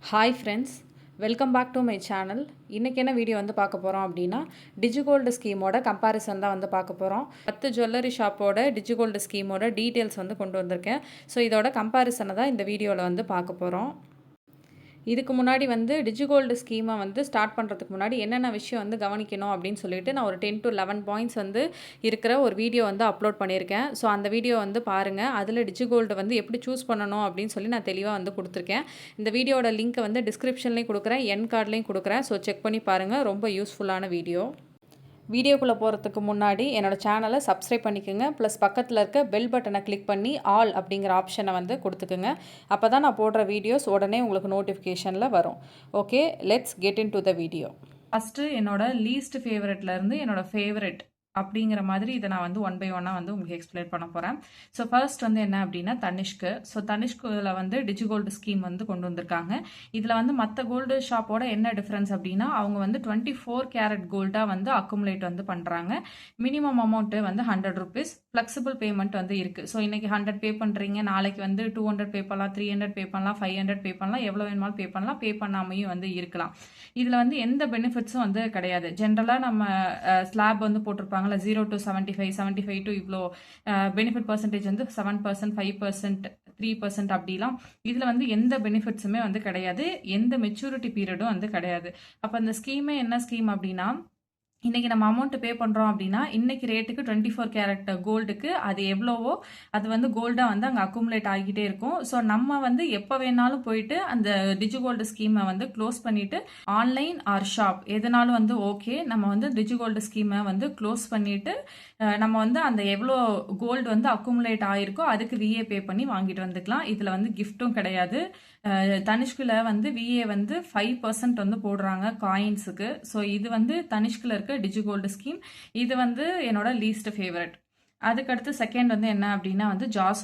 Hi friends, welcome back to my channel. இன்றைக்கி என்ன video வந்து பார்க்க போகிறோம் அப்படின்னா, டிஜிகோல்டு ஸ்கீமோட கம்பேரிசன் தான் வந்து பார்க்க போகிறோம். 10 ஜுவல்லரி ஷாப்போட டிஜிகோல்டு ஸ்கீமோட டீட்டெயில்ஸ் வந்து கொண்டு வந்திருக்கேன். ஸோ இதோட கம்பேரிசனை தான் இந்த வீடியோவில் வந்து பார்க்க போகிறோம். இதுக்கு முன்னாடி வந்து டிஜிகோல்டு ஸ்கீமை வந்து ஸ்டார்ட் பண்ணுறதுக்கு முன்னாடி என்னென்ன விஷயம் வந்து கவனிக்கணும் அப்படின்னு சொல்லிட்டு நான் ஒரு 10 to 11 பாயிண்ட்ஸ் வந்து இருக்கிற ஒரு வீடியோ வந்து அப்லோட் பண்ணியிருக்கேன். ஸோ அந்த வீடியோ வந்து பாருங்கள். அதில் டிஜிகோல்டு வந்து எப்படி சூஸ் பண்ணணும் அப்படின்னு சொல்லி நான் தெளிவாக வந்து கொடுத்துருக்கேன். இந்த வீடியோட லிங்க்கை வந்து டிஸ்கிரிப்ஷன்லேயும் கொடுக்குறேன், என் கார்ட்லேயும் கொடுக்குறேன். ஸோ செக் பண்ணி பாருங்கள். ரொம்ப யூஸ்ஃபுல்லான வீடியோ. வீடியோக்குள்ளே போகிறதுக்கு முன்னாடி என்னோடய சேனலை சப்ஸ்கிரைப் பண்ணிக்கோங்க. ப்ளஸ் பக்கத்தில் இருக்க பெல் பட்டனை கிளிக் பண்ணி ஆல் அப்படிங்கிற ஆப்ஷனை வந்து கொடுத்துக்குங்க. அப்போ தான் நான் போடுற வீடியோஸ் உடனே உங்களுக்கு நோட்டிஃபிகேஷனில் வரும். Okay, let's get in to the video. First என்னோடய லீஸ்ட் ஃபேவரட்லேருந்து என்னோடய ஃபேவரட் அப்படிங்கிற மாதிரி இதை நான் வந்து ஒன் பை ஒன்னாக வந்து உங்களுக்கு எக்ஸ்பிளைன் பண்ண போகிறேன். ஸோ ஃபர்ஸ்ட் வந்து என்ன அப்படின்னா தனிஷ்க்கு. ஸோ தனிஷ்கில் வந்து டிஜிகோல்டு ஸ்கீம் வந்து கொண்டு வந்திருக்காங்க. இதில் வந்து மற்ற கோல்டு ஷாப்போட என்ன டிஃப்ரென்ஸ் அப்படின்னா, அவங்க வந்து 24 கேரட் கோல்டாக வந்து அக்குமுலேட் வந்து பண்ணுறாங்க. மினிமம் அமௌண்ட்டு வந்து 100 rupees, ஃப்ளெக்சிபிள் பேமெண்ட் வந்து இருக்குது. ஸோ இன்றைக்கி 100 பே பண்ணுறீங்க, நாளைக்கு வந்து 200 பே பண்ணலாம், 300 பே பண்ணலாம், 500 பே பண்ணலாம், எவ்வளோ வேணுமாலும் பே பண்ணலாம், பே பண்ணாமையும் வந்து இருக்கலாம். இதில் வந்து எந்த பெனிஃபிட்ஸும் வந்து கிடையாது. ஜென்ரலாக நம்ம ஸ்லாப் வந்து போட்டிருப்பாங்க 0 to 75, 75 to இவ்வளோ பெனிஃபிட் பர்சன்டேஜ் வந்து 7%, 5%, 3% அப்படிலாம். இதில் வந்து எந்த பெனிஃபிட்ஸுமே வந்து கிடையாது, எந்த மெச்சூரிட்டி பீரியடும் வந்து கிடையாது. அப்போ அந்த ஸ்கீமே என்ன ஸ்கீம் அப்படின்னா, இன்றைக்கி நம்ம அமௌண்ட்டு பே பண்ணுறோம் அப்படின்னா, இன்றைக்கி ரேட்டுக்கு 24 கேரட் கோல்டுக்கு அது எவ்வளவோ அது வந்து கோல்டாக வந்து அங்கே அக்குமுலேட் ஆகிக்கிட்டே இருக்கும். ஸோ நம்ம வந்து எப்போ வேணாலும் போயிட்டு அந்த டிஜிகோல்டு ஸ்கீமை வந்து க்ளோஸ் பண்ணிவிட்டு ஆன்லைன் ஆர் ஷாப் எதுனாலும் வந்து ஓகே, நம்ம வந்து டிஜிகோல்டு ஸ்கீமை வந்து க்ளோஸ் பண்ணிவிட்டு நம்ம வந்து அந்த எவ்வளோ கோல்டு வந்து அக்குமுலேட் ஆகிருக்கோ அதுக்கு விஏ பே பண்ணி வாங்கிட்டு வந்துக்கலாம். இதில் வந்து கிஃப்ட்டும் கிடையாது. தனிஷ்கில் வந்து விஏ வந்து 5% வந்து போடுறாங்க காயின்ஸுக்கு. ஸோ இது வந்து தனிஷ்கில் இருக்க டிஜிகோல்டு ஸ்கீம். இது வந்து என்னோட லீஸ்ட் ஃபேவரட். அதுக்கடுத்து செகண்ட் வந்து என்ன அப்படின்னா வந்து ஜாஸ்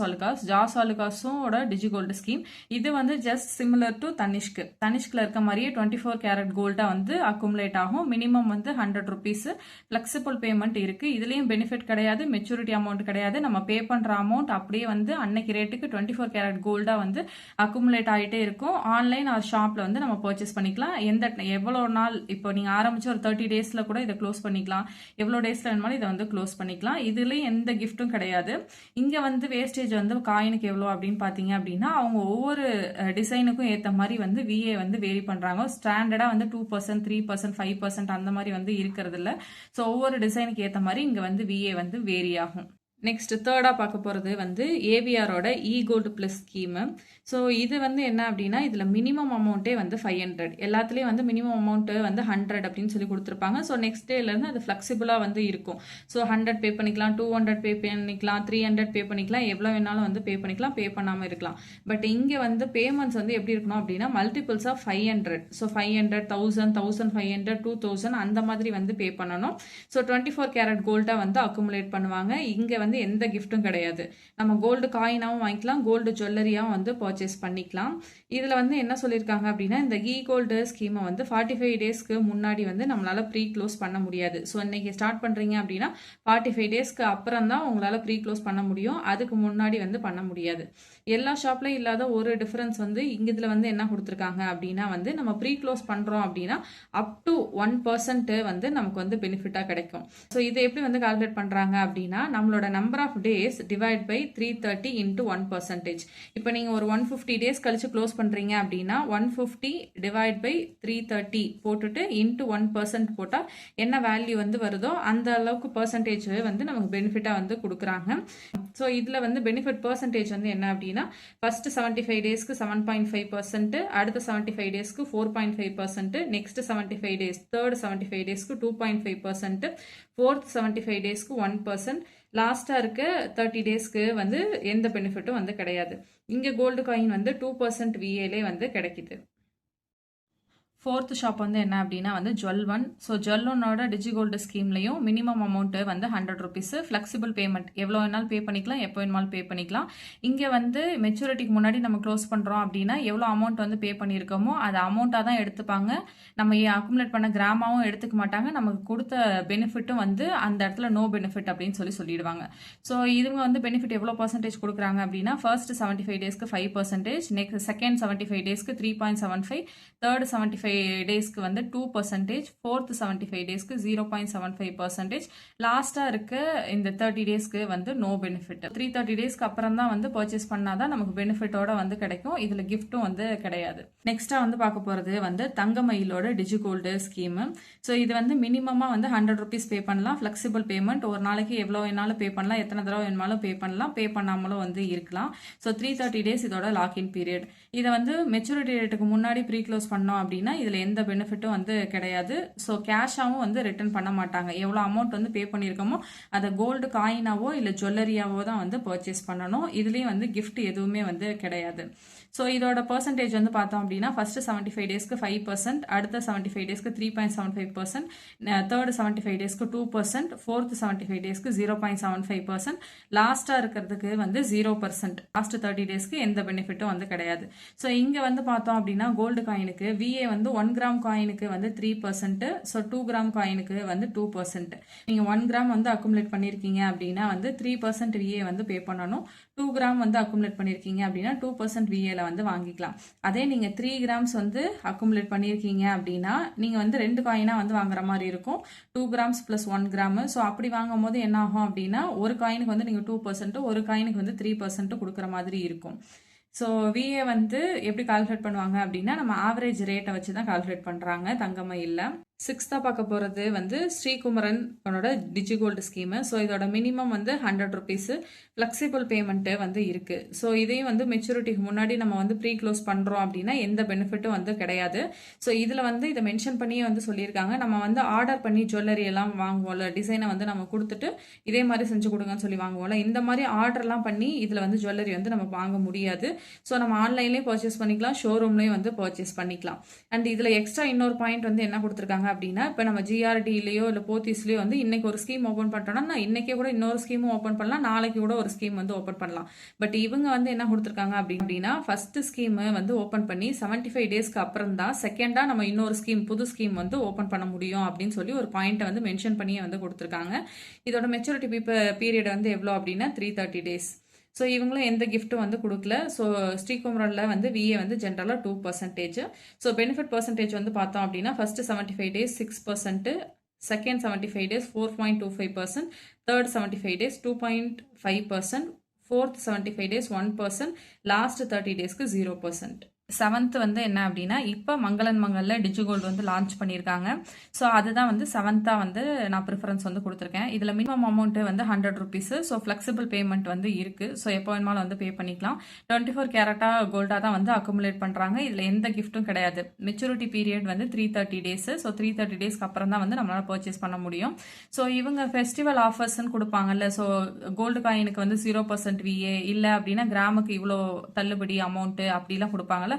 ஆலுகாஸோட டிஜிகோல்டு ஸ்கீம். இது வந்து ஜஸ்ட் சிமிலர் டு தனிஷ்கில் இருக்க மாதிரியே 24 கேரட் கோல்டாக வந்து அக்குமுலேட் ஆகும். மினிமம் வந்து 100 rupees, ஃப்ளெக்சிபிள் பேமெண்ட் இருக்குது. இதுலேயும் பெனிஃபிட் கிடையாது, மெச்சூரிட்டி அமௌண்ட் கிடையாது. நம்ம பே பண்ணுற அமௌண்ட் அப்படியே வந்து அன்னைக்கு ரேட்டுக்கு 24 கேரட் கோல்டாக வந்து அக்குமுலேட் ஆகிட்டே இருக்கும். ஆன்லைன் ஆர் ஷாப்பில் வந்து நம்ம பர்ச்சேஸ் பண்ணிக்கலாம். எவ்வளோ நாள், இப்போ நீங்கள் ஆரம்பிச்சு ஒரு 30 days கூட இதை க்ளோஸ் பண்ணிக்கலாம். எவ்வளோ டேஸில் வேணுமாலும் இதை வந்து க்ளோஸ் பண்ணிக்கலாம். இதுலேயும் எந்த கிஃப்ட்டும் கிடையாது. இங்கே வந்து வேஸ்டேஜ் வந்து காயினுக்கு எவ்வளோ அப்படின்னு பார்த்தீங்க அப்படின்னா, அவங்க ஒவ்வொரு டிசைனுக்கும் ஏற்ற மாதிரி வந்து விஏ வந்து வேரி பண்ணுறாங்க. ஸ்டாண்டர்டாக வந்து 2%, 3%, 5% அந்த மாதிரி வந்து இருக்கிறது இல்லை. ஸோ ஒவ்வொரு டிசைனுக்கு ஏற்ற மாதிரி இங்கே வந்து விஏ வந்து வேரி ஆகும். நெக்ஸ்ட் தேர்டாக பார்க்க போகிறது வந்து ஏவிஆரோட கோல்டு ப்ளஸ் ஸ்கீமு. ஸோ இது வந்து என்ன அப்படின்னா, இதில் மினிமம் அமௌண்ட்டே வந்து 500, எல்லாத்துலேயும் வந்து மினிமம் அமௌண்ட்டு வந்து 100 அப்படின்னு சொல்லி கொடுத்துருப்பாங்க. ஸோ நெக்ஸ்ட் டேலேருந்து அது ஃப்ளெக்சிபிளாக வந்து இருக்கும். ஸோ 100 பே பண்ணிக்கலாம், 200 பே பண்ணிக்கலாம், 300 பே பண்ணிக்கலாம், எவ்வளோ வேணாலும் வந்து பே பண்ணிக்கலாம், பே பண்ணாமல் இருக்கலாம். பட் இங்கே வந்து பேமெண்ட்ஸ் வந்து எப்படி இருக்கணும் அப்படின்னா, மல்டிபிள்ஸ் ஆஃப் 500. ஸோ 500, 1000, 1500, 2000 அந்த மாதிரி வந்து பே பண்ணணும். ஸோ 24 கேரட் கோல்டாக வந்து அக்குமுலேட் பண்ணுவாங்க. இங்கே வந்து எந்த கிஃப்ட்டும் கிடையாது. நம்ம கோல்டு காயினாகவும் வாங்கிக்கலாம், கோல்டு ஜுவல்லரியாகவும் வந்து பர்ச்சேஸ் பண்ணிக்கலாம். இதில் வந்து என்ன சொல்லியிருக்காங்க அப்படின்னா, இந்த கோல்டு ஸ்கீமை வந்து 45 daysக்கு முன்னாடி வந்து நம்மளால் ப்ரீ க்ளோஸ் பண்ண முடியாது. ஸோ இன்னைக்கு ஸ்டார்ட் பண்ணுறீங்க அப்படின்னா 45 daysக்கு அப்புறம் தான் உங்களால் ப்ரீ க்ளோஸ் பண்ண முடியும். அதுக்கு முன்னாடி வந்து பண்ண முடியாது. எல்லா ஷாப்லையும் இல்லாத ஒரு டிஃப்ரென்ஸ் வந்து இதில் வந்து என்ன கொடுத்துருக்காங்க அப்படின்னா வந்து, நம்ம ப்ரீ க்ளோஸ் பண்ணுறோம் அப்படின்னா அப் டு 1% வந்து நமக்கு வந்து பெனிஃபிட்டாக கிடைக்கும். ஸோ இதை எப்படி வந்து கால்குலேட் பண்ணுறாங்க அப்படின்னா, நம்மளோட number of days divide by 330 into 1%. இப்போ நீங்கள் ஒரு 150 days கழிச்சு க்ளோஸ் பண்ணுறீங்க அப்படின்னா 150 டிவைட் பை 330 போட்டுட்டு இன்ட்டு 1% போட்டால் என்ன வேல்யூ வந்து வருதோ அந்த அளவுக்கு பர்சன்டேஜ் வந்து நமக்கு பெனிஃபிட்டாக வந்து கொடுக்குறாங்க. ஸோ இதில் வந்து பெனிஃபிட் பர்சன்டேஜ் வந்து என்ன அப்படின்னா, ஃபர்ஸ்ட் 75 daysக்கு 7.5%, அடுத்த 75 daysக்கு 4.5%, நெக்ஸ்ட் 75 days, தேர்ட் 75 daysக்கு 2.5%, ஃபோர்த் 75 daysக்கு 1%, லாஸ்ட்டாக இருக்க 30 daysக்கு வந்து எந்த பெனிஃபிட்டும் வந்து கிடையாது. இங்கே கோல்டு காயின் வந்து 2% விஏலே வந்து கிடைக்குது. ஃபோர்த் ஷாப் வந்து என்ன அப்படின்னா வந்து ஜுவல் ஒன். ஸோ ஜுவல் ஒன்னோட டிஜிகோல்டு ஸ்கீம்லையும் மினிமம் அமௌண்ட்டு வந்து 100 ருபீஸு, ஃப்ளெக்சிபிள் பேமெண்ட் எவ்வளோ வேணாலும் பே பண்ணிக்கலாம், எப்போ வேணுமாலும் பே பண்ணிக்கலாம். இங்கே வந்து மெச்சூரிட்டிக்கு முன்னாடி நம்ம க்ளோஸ் பண்ணுறோம் அப்படின்னா எவ்வளோ அமௌண்ட் வந்து பே பண்ணியிருக்கோமோ அது அமௌண்ட்டாக தான் எடுத்துப்பாங்க. நம்ம அக்குமுலேட் பண்ண கிராமாவும் எடுத்துக்க மாட்டாங்க. நமக்கு கொடுத்த பெனிஃபிட்டும் வந்து அந்த இடத்துல நோ பெனிஃபிட் அப்படின்னு சொல்லிடுவாங்க. ஸோ இதுங்க வந்து பெனிஃபிட் எவ்வளோ பர்சன்டேஜ் கொடுக்குறாங்க அப்படின்னா ஃபர்ஸ்ட் 75 டேஸ்க்கு 5%, நெக்ஸ்ட் செகண்ட் 75 டேஸ்க்கு 3.75, தேர்ட் 75 டேஸ்க்கு வந்து 2%, ஃபோர்த் 75 டேஸ்க்கு 0.75%, லாஸ்ட்டாக இருக்க இந்த 30 டேஸ்க்கு வந்து நோ பெனிஃபிட். 330 டேஸ்க்கு அப்புறம் தான் வந்து பர்ச்சேஸ் பண்ணாதான் நமக்கு பெனிஃபிட்டோட வந்து கிடைக்கும். இதில் கிஃப்ட்டும் வந்து கிடையாது. நெக்ஸ்ட்டாக வந்து பார்க்க போகிறது வந்து தங்கமயிலோட டிஜிகோல்டு ஸ்கீமு. ஸோ இது வந்து மினிமமாக வந்து 100 ருபீஸ் பே பண்ணலாம். ஃப்ளெக்சிபிள் பேமெண்ட் ஒரு நாளைக்கு எவ்வளோ வேணாலும் பே பண்ணலாம், எத்தனை தடவை வேணாலும் பே பண்ணலாம், பே பண்ணாமலும் வந்து இருக்கலாம். ஸோ 330 டேஸ் இதோட லாக்இன் பீரியட். இதை வந்து மெச்சூரிட்டி டேட்டுக்கு முன்னாடி ப்ரீ க்ளோஸ் பண்ணோம் அப்படின்னா இதில் எந்த பெனிஃபிட்டும் வந்து கிடையாது. ஸோ கேஷாகவும் வந்து ரிட்டர்ன் பண்ண மாட்டாங்க. எவ்வளோ அமௌண்ட் வந்து பே பண்ணியிருக்கோமோ அதை கோல்டு காயினாவோ இல்லை ஜுவல்லரியாவோ தான் வந்து பர்ச்சேஸ் பண்ணணும். இதுலேயும் வந்து கிஃப்ட் எதுவுமே வந்து கிடையாது. ஸோ இதோட பர்சன்டேஜ் வந்து பார்த்தோம் அப்படின்னா ஃபர்ஸ்ட் 75 டேஸ்க்கு 5%, அடுத்த 75 டேஸ்க்கு 3.75%, தேர்ட் 75 டேஸ்க்கு 2%, ஃபோர்த் 75 டேஸ்க்கு 0.75%, லாஸ்ட்டாக இருக்கிறதுக்கு வந்து 0%. லாஸ்ட் 30 டேஸ்க்கு எந்த பெனிஃபிட்டும் வந்து கிடையாது. ஸோ இங்கே வந்து பார்த்தோம் அப்படின்னா கோல்டு காயினுக்கு விஏ வந்து 1 கிராம் காயினுக்கு வந்து 3%, ஸோ 2 கிராம் காயினுக்கு வந்து 2%. நீங்கள் 1 கிராம் வந்து அக்குமுலேட் பண்ணியிருக்கீங்க அப்படின்னா வந்து 3% விஏ வந்து பே பண்ணணும். 2 கிராம் வந்து அக்குமுலேட் பண்ணியிருக்கீங்க அப்படின்னா 2% விஏல வந்து வாங்கிக்கலாம். அதே நீங்கள் 3 கிராம்ஸ் வந்து அக்குமுலேட் பண்ணியிருக்கீங்க அப்படின்னா நீங்கள் வந்து 2 காயினாக வந்து வாங்குற மாதிரி இருக்கும். 2 கிராம்ஸ் ப்ளஸ் 1 கிராமு. ஸோ அப்படி வாங்கும் போது என்ன ஆகும் அப்படின்னா ஒரு காயினுக்கு வந்து நீங்கள் 2%, ஒரு காயினுக்கு வந்து 3% கொடுக்குற மாதிரி இருக்கும். ஸோ விஏ வந்து எப்படி கால்குலேட் பண்ணுவாங்க அப்படின்னா நம்ம ஆவரேஜ் ரேட்டை வச்சு தான் கால்குலேட் பண்ணுறாங்க தங்கமயிலில். சிக்ஸ்த்தாக பார்க்க போகிறது வந்து ஸ்ரீகுமரனோட டிஜிகோல்டு ஸ்கீமு. ஸோ இதோட மினிமம் வந்து 100 ருபீஸு, ஃப்ளெக்சிபிள் பேமெண்ட்டு வந்து இருக்குது. ஸோ இதையும் வந்து மெச்சூரிட்டிக்கு முன்னாடி நம்ம வந்து ப்ரீ க்ளோஸ் பண்ணுறோம் அப்படின்னா எந்த பெனிஃபிட்டும் வந்து கிடையாது. ஸோ இதில் வந்து இதை மென்ஷன் பண்ணியே வந்து சொல்லியிருக்காங்க. நம்ம வந்து ஆர்டர் பண்ணி ஜுவல்லரி எல்லாம் வாங்குவோம்ல, டிசைனை வந்து நம்ம கொடுத்துட்டு இதே மாதிரி செஞ்சு கொடுங்கன்னு சொல்லி வாங்குவோம்ல, இந்த மாதிரி ஆர்டர்லாம் பண்ணி இதில் வந்து ஜுவல்லரி வந்து நம்ம வாங்க முடியாது. ஸோ நம்ம ஆன்லைன்லேயே பர்ச்சேஸ் பண்ணிக்கலாம், ஷோரூம்லேயும் வந்து பர்ச்சேஸ் பண்ணிக்கலாம். அண்ட் இதில் எக்ஸ்ட்ரா இன்னொரு பாயிண்ட் வந்து என்ன கொடுத்துருக்காங்க அப்படின்னா இப்போ நம்ம ஜிஆர்டிலேயோ இல்லை போத்தீஸ்லேயோ வந்து இன்னைக்கு ஒரு ஸ்கீம் ஓப்பன் பண்ணுறோம்னா நான் இன்னைக்கே கூட இன்னொரு ஸ்கீமும் ஓப்பன் பண்ணலாம், நாளைக்கு கூட ஒரு ஸ்கீம் வந்து ஓப்பன் பண்ணலாம். பட் இவங்க வந்து என்ன கொடுத்துருக்காங்க அப்படின்னா ஃபர்ஸ்ட் ஸ்கீம் வந்து ஓப்பன் பண்ணி 75 டேஸ்க்கு அப்புறம் தான் செகண்டாக நம்ம இன்னொரு ஸ்கீம் புது ஸ்கீம் வந்து ஓப்பன் பண்ண முடியும் அப்படின்னு சொல்லி ஒரு பாயிண்ட்டை வந்து மென்ஷன் பண்ணியே வந்து கொடுத்துருக்காங்க. இதோட மெச்சூரிட்டி பீரியட் வந்து எவ்வளோ அப்படின்னா 330 டேஸ். ஸோ இவங்களும் எந்த கிஃப்ட்டும் வந்து கொடுக்கல. ஸோ ஸ்ரீகுமரனில் வந்து விஏ வந்து ஜென்ரலாக 2%. ஸோ பெனிஃபிட் பர்சன்டேஜ் வந்து பார்த்தோம் அப்படின்னா first 75 days 6%, second 75 days 4.25%, third 75 days 2.5%, fourth 75 days 1%, last 30 டேஸ்க்கு 0%. செவன்த் வந்து என்ன அப்படின்னா இப்போ மங்களன் மங்கலில் டிஜிகோல்டு வந்து லான்ச் பண்ணியிருக்காங்க. ஸோ அதுதான் வந்து செவன்த்தாக வந்து நான் ப்ரிஃபரன்ஸ் வந்து கொடுத்துருக்கேன். இதில் மினிமம் அமௌண்ட்டு வந்து 100 ருபீஸு. ஸோ ஃப்ளெக்சிபிள் பேமெண்ட் வந்து இருக்குது. ஸோ எப்போ வேணுமாலும் வந்து பே பண்ணிக்கலாம். 24 கேரட்டாக கோல்டாக தான் வந்து அக்குமுலேட் பண்ணுறாங்க. இதில் எந்த கிஃப்ட்டும் கிடையாது. மெச்சூரிட்டி பீரியட் வந்து 330 டேஸு. ஸோ 330 டேஸ்க்கு அப்புறம் தான் வந்து நம்மளால் பர்ச்சேஸ் பண்ண முடியும். ஸோ இவங்க ஃபெஸ்டிவல் ஆஃபர்ஸ்ன்னு கொடுப்பாங்கல்ல, ஸோ கோல்டு காயினுக்கு வந்து 0% விஏ இல்லை அப்படின்னா கிராமுக்கு இவ்வளோ தள்ளுபடி அமௌண்ட்டு அப்படிலாம் கொடுப்பாங்கல்ல,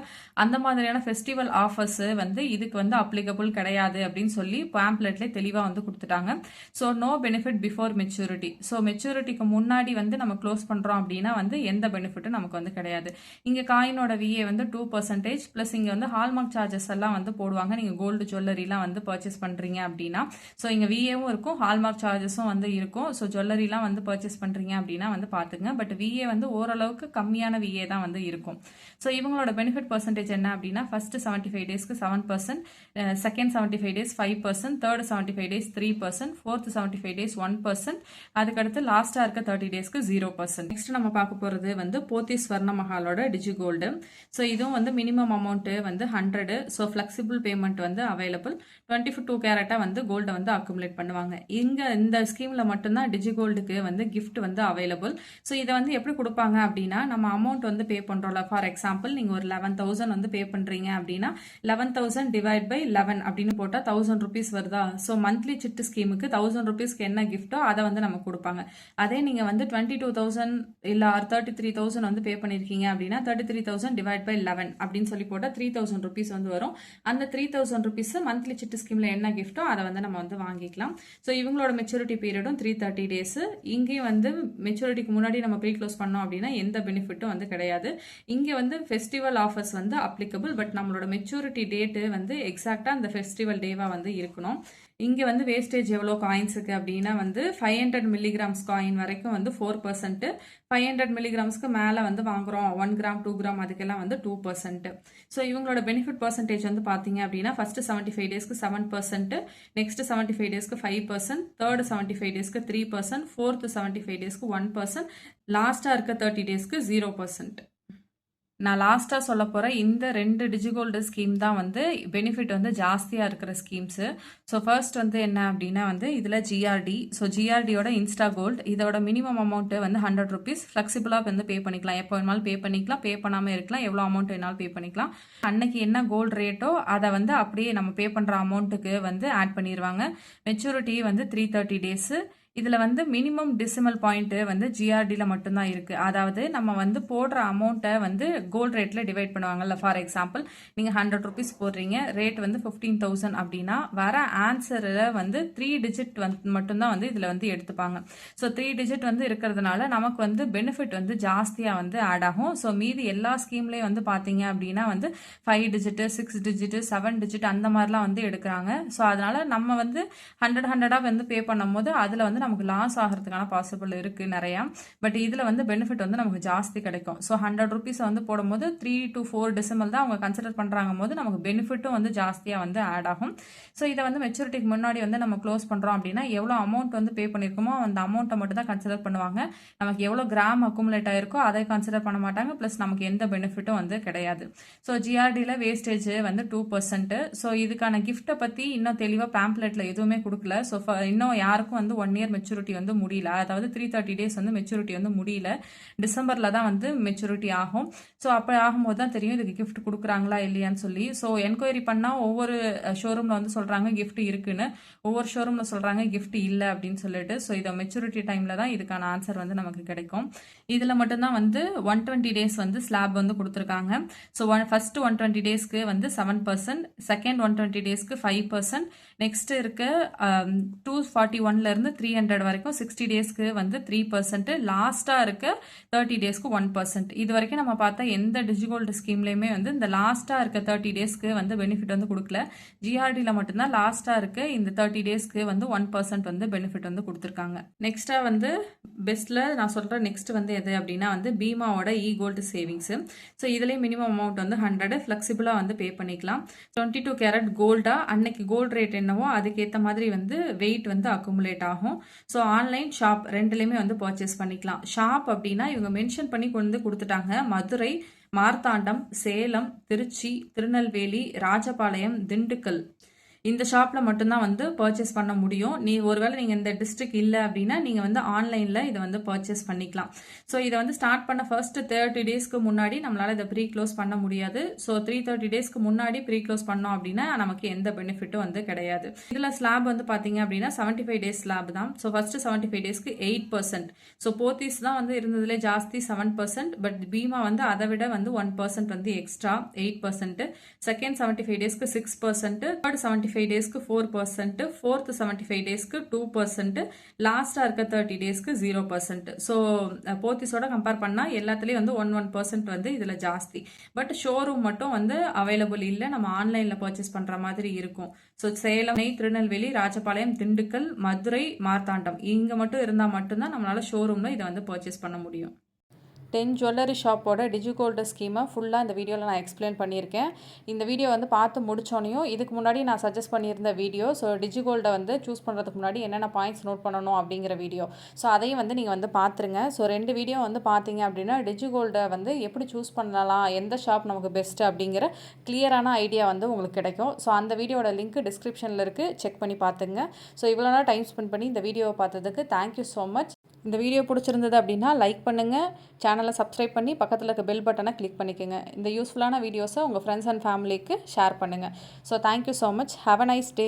அந்த மாதிரியான ஃபெஸ்டிவல் ஆஃபர்ஸ் வந்து இதுக்கு வந்து அப்ளிகபிள் கிடையாது அப்படின்னு சொல்லி பேம்ப்ளெட்ல தெளிவாக வந்து கொடுத்துட்டாங்க. So no benefit before maturity. So மெச்சூரிட்டிக்கு முன்னாடி வந்து நம்ம க்ளோஸ் பண்ணுறோம் அப்படின்னா வந்து எந்த பெனிஃபிட்டும் நமக்கு வந்து கிடையாது. இங்கே காயினோட விஏ வந்து 2%, ப்ளஸ் இங்கே வந்து ஹால்மார்க் சார்ஜஸ் எல்லாம் வந்து போடுவாங்க நீங்கள் கோல்டு ஜுவல்லரிலாம் வந்து பர்ச்சேஸ் பண்ணுறீங்க அப்படின்னா. ஸோ இங்கே விஏவும் இருக்கும், ஹால்மார்க் சார்ஜஸும் வந்து இருக்கும். ஸோ ஜுவல்லரிலாம் வந்து பர்ச்சேஸ் பண்ணுறீங்க அப்படின்னா வந்து பார்த்துங்க. பட் விஏ வந்து ஓரளவுக்கு கம்மியான விஏ தான் வந்து இருக்கும். ஸோ இவங்களோட பெனிஃபிட் பர்சன்டேஜ் என்ன அப்படின்னா ஃபர்ஸ்ட் 75 டேஸ்க்கு 7%, second 75 days 5%, third 75 days 3%, fourth 75 days 1%, அதுக்கடுத்து லாஸ்ட்டாக இருக்க 30 டேஸ்க்கு 0%. நெக்ஸ்ட் நம்ம பார்க்க போகிறது வந்து போத்தி ஸ்வர்ண மஹாலோட டிஜிகோல்டு. ஸோ இதுவும் வந்து மினிமம் அமௌண்ட்டு வந்து 100. ஸோ ஃப்ளெக்சிபிள் பேமெண்ட் வந்து அவைலபிள். 22 கேரட்டாக வந்து கோல்டை வந்து அக்குமுலேட் பண்ணுவாங்க. இங்கே இந்த ஸ்கீமில் மட்டும்தான் டிஜிகோல்டுக்கு வந்து கிஃப்ட் வந்து அவைலபிள். ஸோ இதை வந்து எப்படி கொடுப்பாங்க அப்படின்னா நம்ம அமௌண்ட் வந்து பே பண்ணுறோம்ல, ஃபார் எக்ஸாம்பிள் நீங்கள் ஒரு 11 11,000 வந்து பே பண்ணுறீங்க அப்படின்னா 11,000 டிவைட் பை 11 அப்படின்னு போட்டால் 1,000 ருபீஸ் வருதா. ஸோ மந்த்லி சிட்டு ஸ்கீமுக்கு 1,000 ருபீஸ்க்கு என்ன கிஃப்ட்டோ அதை வந்து நம்ம கொடுப்பாங்க. அதே நீங்கள் வந்து 22,000 இல்லை 33,000 வந்து பே பண்ணியிருக்கீங்க அப்படின்னா 33,000 டிவைட் பை 11 அப்படின்னு சொல்லி போட்டால் 3,000 ருபீஸ் வந்து வரும். அந்த 3,000 ருபீஸ் மந்த்லி சிட்டு ஸ்கீமில் என்ன கிஃப்ட்டோ அதை வந்து நம்ம வந்து வாங்கிக்கலாம். ஸோ இவங்களோட மெச்சூரிட்டி பீரியடும் 330 டேஸ். இங்கேயும் வந்து மெச்சூரிட்டிக்கு முன்னாடி நம்ம ப்ரீ க்ளோஸ் பண்ணோம் அப்படின்னா எந்த பெனிஃபிட்டும் வந்து கிடையாது. இங்கே வந்து ஃபெஸ்டிவல் ஆஃபர்ஸ் வந்து அப்ளிகபிள். பட் நம்மளோட மெச்சூரிட்டி டேட்டு வந்து எக்ஸாக்டாக அந்த ஃபெஸ்டிவல் டேவாக வந்து இருக்கணும். இங்கே வந்து வேஸ்டேஜ் எவ்வளோ காயின்ஸுக்கு அப்படின்னா வந்து 500 மில்லிகிராம்ஸ் காயின் வரைக்கும் வந்து 4%, 500 மில்லிகிராம்ஸ்க்கு மேலே வந்து வாங்குறோம் 1 கிராம் 2 கிராம் அதுக்கெல்லாம் வந்து 2%. ஸோ இவங்களோட பெனிஃபிட் பர்சன்டேஜ் வந்து பார்த்தீங்க அப்படின்னா ஃபர்ஸ்ட் 75 டேஸ்க்கு 7%, நெக்ஸ்ட் 75 டேஸ்க்கு 5%, தேர்ட் 75 டேஸ்க்கு 3%, ஃபோர்த் 75 டேஸ்க்கு 1%, லாஸ்ட்டாக இருக்க 30 டேஸ்க்கு 0%. நான் லாஸ்ட்டாக சொல்ல போகிற இந்த 2 டிஜிகோல்டு ஸ்கீம் தான் வந்து பெனிஃபிட் வந்து ஜாஸ்தியாக இருக்கிற ஸ்கீம்ஸு. ஸோ ஃபர்ஸ்ட் வந்து என்ன அப்படின்னா வந்து இதில் ஜிஆர்டி. ஸோ ஜிஆர்டியோட இன்ஸ்டா கோல்டு இதோட மினிமம் அமௌண்ட்டு வந்து 100 ருபீஸ். ஃப்ளெக்சிபிளாக வந்து பே பண்ணிக்கலாம். எப்போ வேணாலும் பே பண்ணிக்கலாம், பே பண்ணாமல் இருக்கலாம், எவ்வளோ அமௌண்ட் வேணாலும் பே பண்ணிக்கலாம். அன்னைக்கு என்ன கோல்டு ரேட்டோ அதை வந்து அப்படியே நம்ம பே பண்ணுற அமௌண்ட்டுக்கு வந்து ஆட் பண்ணிடுவாங்க. மெச்சூரிட்டி வந்து 330 டேஸு. இதில் வந்து மினிமம் டெசிமல் பாயிண்ட்டு வந்து ஜிஆர்டியில் மட்டும்தான் இருக்குது. அதாவது நம்ம வந்து போடுற அமௌண்ட்டை வந்து கோல்டு ரேட்டில் டிவைட் பண்ணுவாங்கல்ல. ஃபார் எக்ஸாம்பிள் நீங்கள் 100 ருபீஸ் போடுறீங்க, ரேட் வந்து 15,000 அப்படின்னா வர ஆன்சரில் வந்து 3 டிஜிட் வந்து மட்டும்தான் வந்து இதில் வந்து எடுத்துப்பாங்க. ஸோ 3 டிஜிட் வந்து இருக்கிறதுனால நமக்கு வந்து பெனிஃபிட் வந்து ஜாஸ்தியாக வந்து ஆட் ஆகும். ஸோ மீதி எல்லா ஸ்கீம்லேயும் வந்து பார்த்தீங்க அப்படின்னா வந்து 5 டிஜிட்டு 6 டிஜிட்டு 7 டிஜிட் அந்த மாதிரிலாம் வந்து எடுக்கிறாங்க. ஸோ அதனால் நம்ம வந்து 100 வந்து பே பண்ணும் போது அதில் வந்து நமக்கு லாஸ் ஆகிறதுக்கான பாசிபிள் இருக்குது நிறையா. பட் இதில் வந்து பெனிஃபிட் வந்து நமக்கு ஜாஸ்தி கிடைக்கும். ஸோ 100 ருபீஸை வந்து போடும்போது 3 to 4 டெசிமல் தான் அவங்க கன்சிடர் பண்ணுறாங்க போது நமக்கு பெனிஃபிட்டும் வந்து ஜாஸ்தியாக வந்து ஆட் ஆகும். ஸோ இதை வந்து மெச்சூரிட்டிக்கு முன்னாடி வந்து நம்ம க்ளோஸ் பண்ணுறோம் அப்படின்னா எவ்வளோ அமௌண்ட் வந்து பே பண்ணியிருக்கோமோ அந்த அமௌண்ட்டை மட்டும் தான் கன்சிடர் பண்ணுவாங்க. நமக்கு எவ்வளோ கிராம் அக்குமுலேட் ஆயிருக்கோ அதை கன்சிடர் பண்ண மாட்டாங்க. ப்ளஸ் நமக்கு எந்த பெனிஃபிட்டும் வந்து கிடையாது. ஸோ ஜிஆர்டியில் வேஸ்டேஜ் வந்து 2%. ஸோ இதுக்கான கிஃப்ட்டை பற்றி இன்னும் தெளிவாக பேம்ப்ளெட்டில் எதுவுமே கொடுக்கல. ஸோ இன்னும் யாருக்கும் வந்து 1 இயர் மெச்சூரிட்டி வந்து முடியல. அதாவது 330 டேஸ் வந்து மெச்சூரிட்டி வந்து முடியல. டிசம்பரில் தான் வந்து மெச்சூரிட்டி ஆகும். ஸோ அப்போ ஆகும்போது தான் தெரியும் இதுக்கு கிஃப்ட் கொடுக்குறாங்களா இல்லையான்னு சொல்லி. ஸோ என்கொயரி பண்ணால் ஒவ்வொரு ஷோரூமில் வந்து சொல்கிறாங்க கிஃப்ட் இருக்குன்னு, ஒவ்வொரு ஷோரூமில் சொல்கிறாங்க கிஃப்ட் இல்லை அப்படின்னு சொல்லிட்டு. ஸோ இதை மெச்சூரிட்டி டைமில் தான் இதுக்கான ஆன்சர் வந்து நமக்கு கிடைக்கும். இதில் மட்டும்தான் வந்து 120 டேஸ் வந்து ஸ்லாப் வந்து கொடுத்துருக்காங்க. ஸோ ஃபர்ஸ்ட் 120 டேஸ்க்கு வந்து 7%, செகண்ட் 120 டேஸ்க்கு 5%, நெக்ஸ்ட் இருக்க 241லேருந்து 300 வரைக்கும் 60 டேஸ்க்கு வந்து 3%, லாஸ்ட்டாக இருக்க 30 டேஸ்க்கு 1%. இது வரைக்கும் நம்ம பார்த்தா எந்த டிஜிகோல்டு ஸ்கீம்லேயுமே வந்து இந்த லாஸ்ட்டாக இருக்க 30 டேஸ்க்கு வந்து பெனிஃபிட் வந்து கொடுக்கல. ஜிஆர்டியில் மட்டும்தான் லாஸ்ட்டாக இருக்க இந்த 30 டேஸ்க்கு வந்து 1% வந்து பெனிஃபிட் வந்து கொடுத்துருக்காங்க. நெக்ஸ்ட்டாக வந்து பெஸ்ட்டில் நான் சொல்கிற நெக்ஸ்ட் வந்து எது அப்படின்னா வந்து பீமாவோட இ கோல்டு சேவிங்ஸு. ஸோ இதுலேயே மினிமம் அமௌண்ட் வந்து 100, ஃப்ளெக்சிபிளாக வந்து பே பண்ணிக்கலாம். 22 கேரட் கோல்டாக அன்னைக்கு கோல்டு ரேட் என்னவோ அதுக்கேற்ற மாதிரி வந்து வெயிட் வந்து அக்குமுலேட் ஆகும். ஸோ ஆன்லைன் ஷாப் ரெண்டுலேயுமே வந்து பர்ச்சேஸ் பண்ணிக்கலாம். ஷாப் அப்படின்னா இவங்க மென்ஷன் பண்ணி கொண்டு கொடுத்துட்டாங்க. மதுரை, மார்த்தாண்டம், சேலம், திருச்சி, திருநெல்வேலி, ராஜபாளையம், திண்டுக்கல் இந்த ஷாப்பில் மட்டும்தான் வந்து பர்ச்சேஸ் பண்ண முடியும். ஒருவேளை நீங்கள் இந்த டிஸ்ட்ரிக்ட் இல்லை அப்படின்னா நீங்கள் வந்து ஆன்லைனில் இதை வந்து பர்ச்சேஸ் பண்ணிக்கலாம். ஸோ இதை வந்து ஸ்டார்ட் பண்ண ஃபர்ஸ்ட் 30 டேஸ்க்கு முன்னாடி நம்மளால் இதை ப்ரீ க்ளோஸ் பண்ண முடியாது. ஸோ 330 டேஸ்க்கு முன்னாடி ப்ரீ க்ளோஸ் பண்ணோம் அப்படின்னா நமக்கு எந்த பெனிஃபிட்டும் வந்து கிடையாது. இதில் ஸ்லாப் வந்து பார்த்தீங்க அப்படின்னா 75 டேஸ் ஸ்லாப் தான். ஸோ ஃபர்ஸ்ட் 75 டேஸ்க்கு 8%. ஸோ போத்தீஸ் தான் வந்து இருந்ததுலேயே ஜாஸ்தி 7%, பட் பீமா வந்து அதை விட வந்து 1% வந்து எக்ஸ்ட்ரா 8%. செகண்ட் 75 டேஸ்க்கு 6%, தேர்ட் 75 டேஸ்க்கு 4%, ஃபோர்த் 75 டேஸ்க்கு 2%, லாஸ்ட்டாக இருக்க 30 டேஸ்க்கு 0%. ஸோ போத்தீஸோட கம்பேர் பண்ணால் எல்லாத்துலேயும் வந்து 1% வந்து இதில் ஜாஸ்தி. பட் ஷோரூம் மட்டும் வந்து அவைலபிள் இல்லை, நம்ம ஆன்லைனில் பர்ச்சேஸ் பண்ணுற மாதிரி இருக்கும். ஸோ சேலம், திருநெல்வேலி, ராஜபாளையம், திண்டுக்கல், மதுரை, மார்த்தாண்டம் இங்கே மட்டும் இருந்தால் மட்டும்தான் நம்மளால் ஷோரூமில் இதை வந்து பர்ச்சேஸ் பண்ண முடியும். 10 ஜுவல்லரி ஷாப்போட டிஜிகோல்டு ஸ்கீமை ஃபுல்லாக இந்த வீடியோவில் நான் எக்ஸ்பிளைன் பண்ணியிருக்கேன். இந்த வீடியோ வந்து பார்த்து முடிச்சோனையும் இதுக்கு முன்னாடி நான் சஜஸ்ட் பண்ணியிருந்த வீடியோ, ஸோ டிஜிகோல்டை வந்து சூஸ் பண்ணுறதுக்கு முன்னாடி என்னென்ன பாயிண்ட்ஸ் நோட் பண்ணணும் அப்படிங்கிற வீடியோ, ஸோ அதையும் வந்து நீங்கள் வந்து பார்த்துருங்க. ஸோ 2 வீடியோ வந்து பார்த்தீங்க அப்படின்னா டிஜிகோல்டை வந்து எப்படி சூஸ் பண்ணலாம், எந்த ஷாப் நமக்கு பெஸ்ட்டு அப்படிங்கிற கிளியரான ஐடியா வந்து உங்களுக்கு கிடைக்கும். ஸோ அந்த வீடியோட லிங்க் டிஸ்கிரிப்ஷனில் இருக்குது, செக் பண்ணி பார்த்துங்க. ஸோ இவ்வளோ நேரம் டைம் ஸ்பெண்ட் பண்ணி இந்த வீடியோவை பார்த்ததுக்கு தேங்க்யூ ஸோ மச். இந்த வீடியோ பிடிச்சிருந்தது அப்படின்னா லைக் பண்ணுங்கள், சேனலை சப்ஸ்கிரைப் பண்ணி பக்கத்தில் இருக்க பெல் பட்டனை கிளிக் பண்ணிக்கோங்க. இந்த யூஸ்ஃபுல்லான வீடியோஸை உங்கள் ஃப்ரெண்ட்ஸ் அண்ட் ஃபேமிலிக்கு ஷேர் பண்ணுங்கள். So thank you so much. Have a nice day.